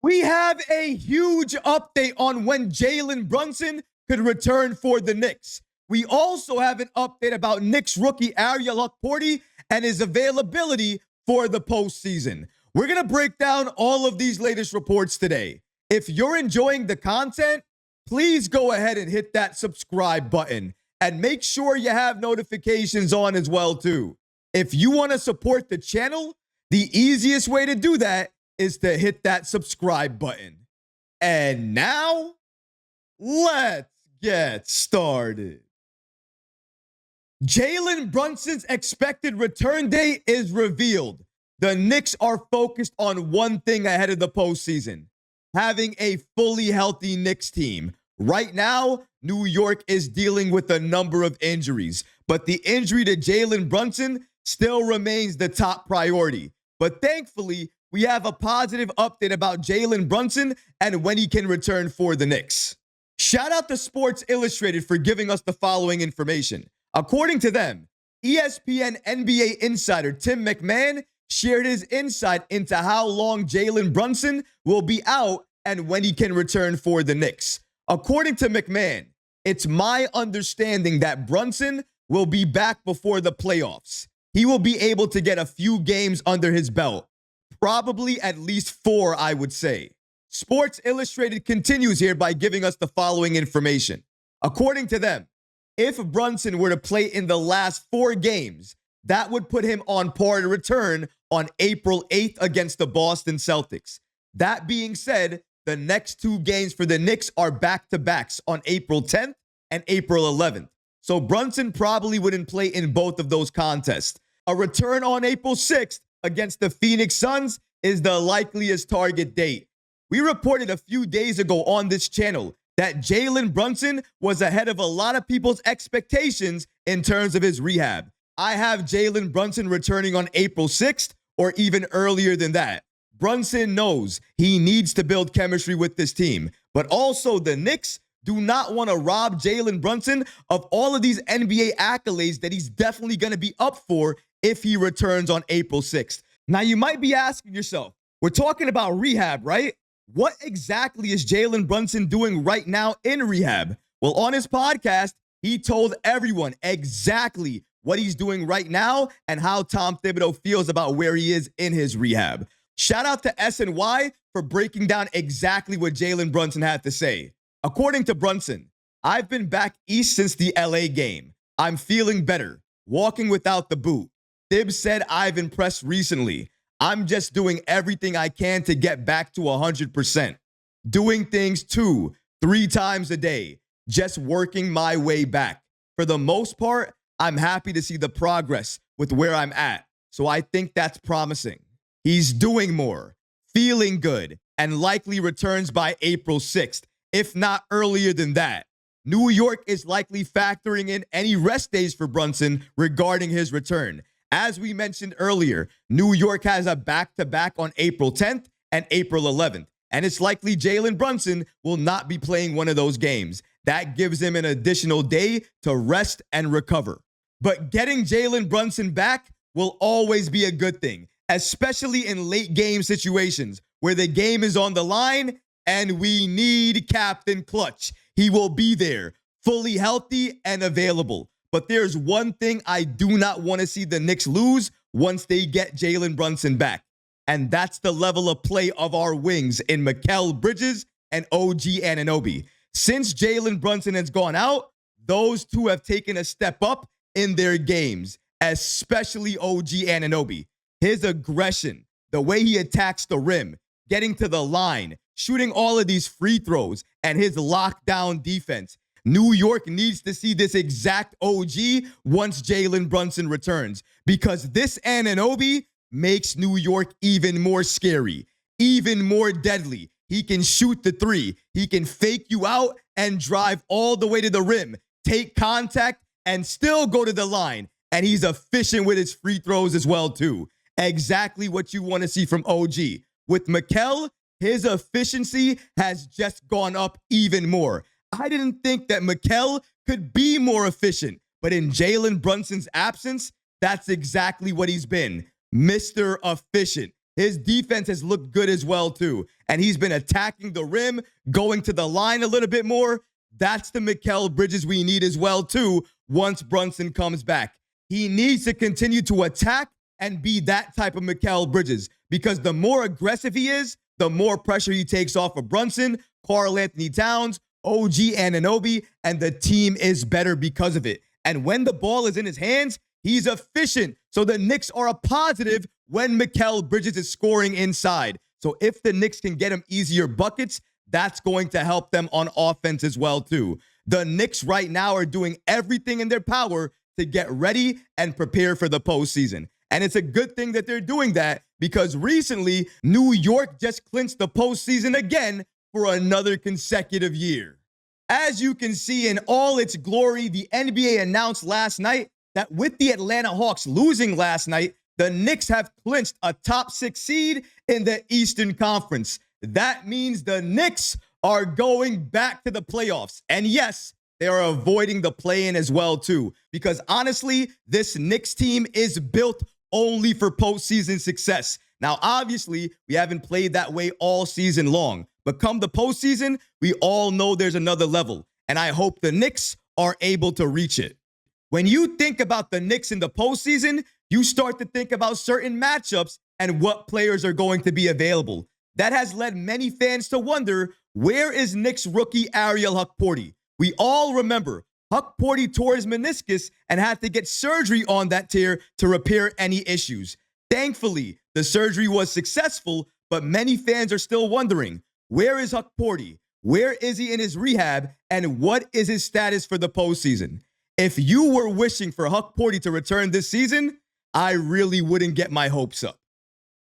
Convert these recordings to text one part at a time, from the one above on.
We have a huge update on when Jalen Brunson could return for the Knicks. We also have an update about Knicks rookie Ariel Hukporti and his availability for the postseason. We're going to break down all of these latest reports today. If you're enjoying the content, please go ahead and hit that subscribe button and make sure you have notifications on as well too. If you want to support the channel, the easiest way to do that is to hit that subscribe button. And now, let's get started. Jalen Brunson's expected return date is revealed. The Knicks are focused on one thing ahead of the postseason: having a fully healthy Knicks team. Right now, New York is dealing with a number of injuries, but the injury to Jalen Brunson still remains the top priority. But thankfully, we have a positive update about Jalen Brunson and when he can return for the Knicks. Shout out to Sports Illustrated for giving us the following information. According to them, ESPN NBA insider Tim McMahon shared his insight into how long Jalen Brunson will be out and when he can return for the Knicks. According to McMahon, it's my understanding that Brunson will be back before the playoffs. He will be able to get a few games under his belt. Probably at least 4, I would say. Sports Illustrated continues here by giving us the following information. According to them, if Brunson were to play in the last 4 games, that would put him on par to return on April 8th against the Boston Celtics. That being said, the next 2 games for the Knicks are back-to-backs on April 10th and April 11th. So Brunson probably wouldn't play in both of those contests. A return on April 6th against the Phoenix Suns is the likeliest target date. We reported a few days ago on this channel that Jalen Brunson was ahead of a lot of people's expectations in terms of his rehab. I have Jalen Brunson returning on April 6th or even earlier than that. Brunson knows he needs to build chemistry with this team, but also the Knicks do not want to rob Jalen Brunson of all of these NBA accolades that he's definitely going to be up for if he returns on April 6th. Now, you might be asking yourself, we're talking about rehab, right? What exactly is Jalen Brunson doing right now in rehab? Well, on his podcast, he told everyone exactly what he's doing right now and how Tom Thibodeau feels about where he is in his rehab. Shout out to SNY for breaking down exactly what Jalen Brunson had to say. According to Brunson, I've been back east since the LA game. I'm feeling better, walking without the boot. Thibs said I've impressed recently. I'm just doing everything I can to get back to 100%. Doing things 2-3 times a day, just working my way back. For the most part, I'm happy to see the progress with where I'm at. So I think that's promising. He's doing more, feeling good, and likely returns by April 6th, if not earlier than that. New York is likely factoring in any rest days for Brunson regarding his return. As we mentioned earlier, New York has a back-to-back on April 10th and April 11th, and it's likely Jalen Brunson will not be playing one of those games. That gives him an additional day to rest and recover. But getting Jalen Brunson back will always be a good thing, especially in late game situations where the game is on the line and we need Captain Clutch. He will be there, fully healthy and available. But there's one thing I do not want to see the Knicks lose once they get Jalen Brunson back, and that's the level of play of our wings in Mikal Bridges and OG Anunoby. Since Jalen Brunson has gone out, those two have taken a step up in their games, especially OG Anunoby. His aggression, the way he attacks the rim, getting to the line, shooting all of these free throws, and his lockdown defense. New York needs to see this exact OG once Jalen Brunson returns, because this Anunoby makes New York even more scary, even more deadly. He can shoot the 3. He can fake you out and drive all the way to the rim, take contact, and still go to the line. And he's efficient with his free throws as well, too. Exactly what you want to see from OG. With Mikal, his efficiency has just gone up even more. I didn't think that Mikal could be more efficient, but in Jalen Brunson's absence, that's exactly what he's been. Mr. Efficient. his defense has looked good as well too. And he's been attacking the rim, going to the line a little bit more. That's the Mikal Bridges we need as well too once Brunson comes back. He needs to continue to attack and be that type of Mikal Bridges, because the more aggressive he is, the more pressure he takes off of Brunson, Karl-Anthony Towns, OG Anunoby, and the team is better because of it. And when the ball is in his hands, he's efficient. So the Knicks are a positive when Mikal Bridges is scoring inside. So if the Knicks can get him easier buckets, that's going to help them on offense as well too. The Knicks right now are doing everything in their power to get ready and prepare for the postseason. And it's a good thing that they're doing that, because recently, New York just clinched the postseason again for another consecutive year. As you can see in all its glory, the NBA announced last night that with the Atlanta Hawks losing last night, the Knicks have clinched a top 6 seed in the Eastern Conference. That means the Knicks are going back to the playoffs. And yes, they are avoiding the play-in as well too, because honestly, this Knicks team is built only for postseason success. Now, obviously, we haven't played that way all season long, but come the postseason, we all know there's another level, and I hope the Knicks are able to reach it. When you think about the Knicks in the postseason, you start to think about certain matchups and what players are going to be available. That has led many fans to wonder, where is Knicks rookie Ariel Hukporti? We all remember Hukporti tore his meniscus and had to get surgery on that tear to repair any issues. Thankfully, the surgery was successful, but many fans are still wondering, where is Hukporti? Where is he in his rehab? And what is his status for the postseason? If you were wishing for Hukporti to return this season, I really wouldn't get my hopes up.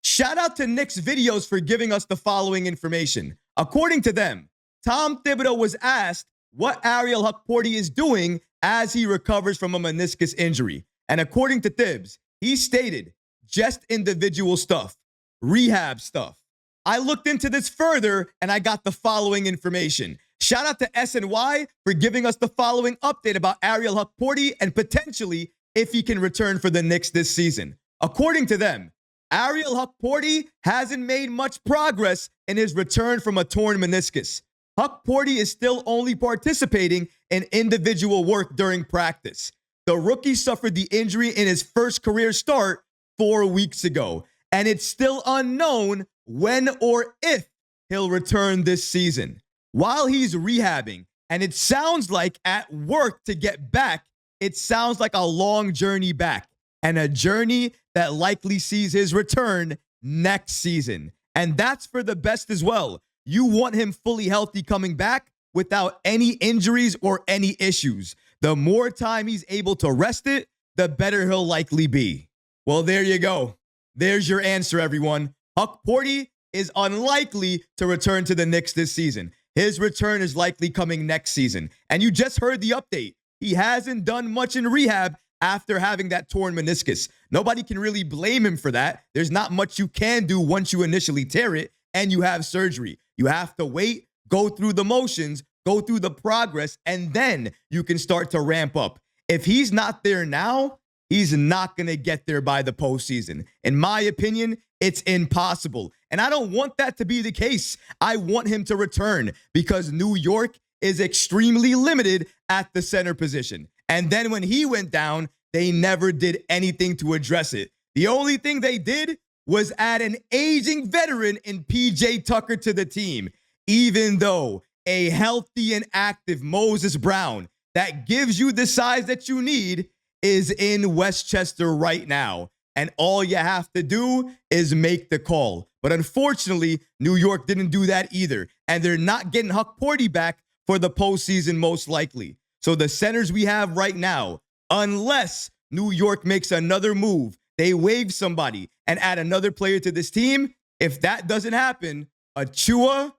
Shout out to Knicks Videos for giving us the following information. According to them, Tom Thibodeau was asked what Ariel Hukporti is doing as he recovers from a meniscus injury. And according to Thibs, he stated, just individual stuff, rehab stuff. I looked into this further and I got the following information. Shout out to SNY for giving us the following update about Ariel Hukporti and potentially if he can return for the Knicks this season. According to them, Ariel Hukporti hasn't made much progress in his return from a torn meniscus. Hukporti is still only participating in individual work during practice. The rookie suffered the injury in his first career start 4 weeks ago, and it's still unknown when or if he'll return this season. While he's rehabbing, and it sounds like at work to get back, it sounds like a long journey back, and a journey that likely sees his return next season. And that's for the best as well. You want him fully healthy coming back without any injuries or any issues. The more time he's able to rest it, the better he'll likely be. Well, there you go. There's your answer, everyone. Hukporti is unlikely to return to the Knicks this season. His return is likely coming next season. And you just heard the update. He hasn't done much in rehab after having that torn meniscus. Nobody can really blame him for that. There's not much you can do once you initially tear it and you have surgery. You have to wait, go through the motions, go through the progress, and then you can start to ramp up. If he's not there now, he's not going to get there by the postseason. In my opinion, it's impossible. And I don't want that to be the case. I want him to return because New York is extremely limited at the center position. And then when he went down, they never did anything to address it. The only thing they did was add an aging veteran in PJ Tucker to the team, even though a healthy and active Moses Brown that gives you the size that you need is in Westchester right now. And all you have to do is make the call. But unfortunately, New York didn't do that either. And they're not getting Hukporti back for the postseason most likely. So the centers we have right now, unless New York makes another move, they waive somebody and add another player to this team. If that doesn't happen, Achua,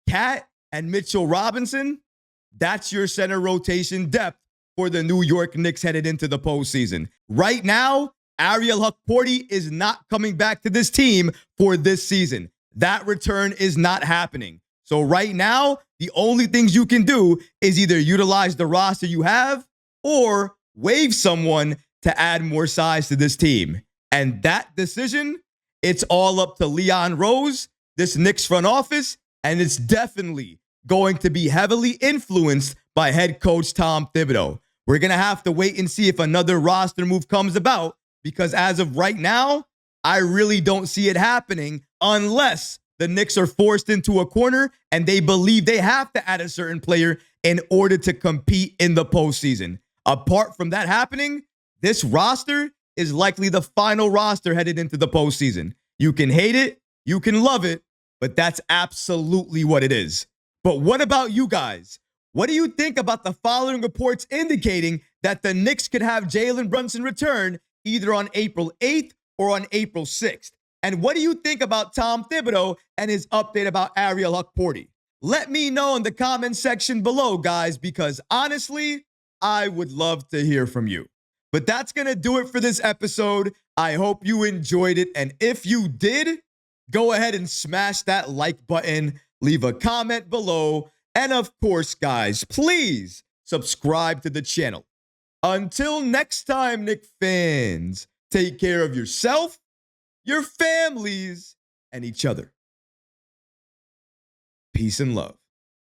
Cat, and Mitchell Robinson, that's your center rotation depth for the New York Knicks headed into the postseason. Right now, Ariel Hukporti is not coming back to this team for this season. That return is not happening. So right now, the only things you can do is either utilize the roster you have or waive someone to add more size to this team. And that decision It's all up to Leon Rose, this Knicks front office, and it's definitely going to be heavily influenced by head coach Tom Thibodeau. We're going to have to wait and see if another roster move comes about, because as of right now, I really don't see it happening unless the Knicks are forced into a corner and they believe they have to add a certain player in order to compete in the postseason. Apart from that happening, this roster is likely the final roster headed into the postseason. You can hate it, you can love it, but that's absolutely what it is. But what about you guys? What do you think about the following reports indicating that the Knicks could have Jalen Brunson return either on April 8th or on April 6th? And what do you think about Tom Thibodeau and his update about Ariel Hukporti? Let me know in the comment section below, guys, because honestly, I would love to hear from you. But that's going to do it for this episode. I hope you enjoyed it. And if you did, go ahead and smash that like button, leave a comment below. And of course, guys, please subscribe to the channel. Until next time, Knicks fans, take care of yourself, your families, and each other. Peace and love.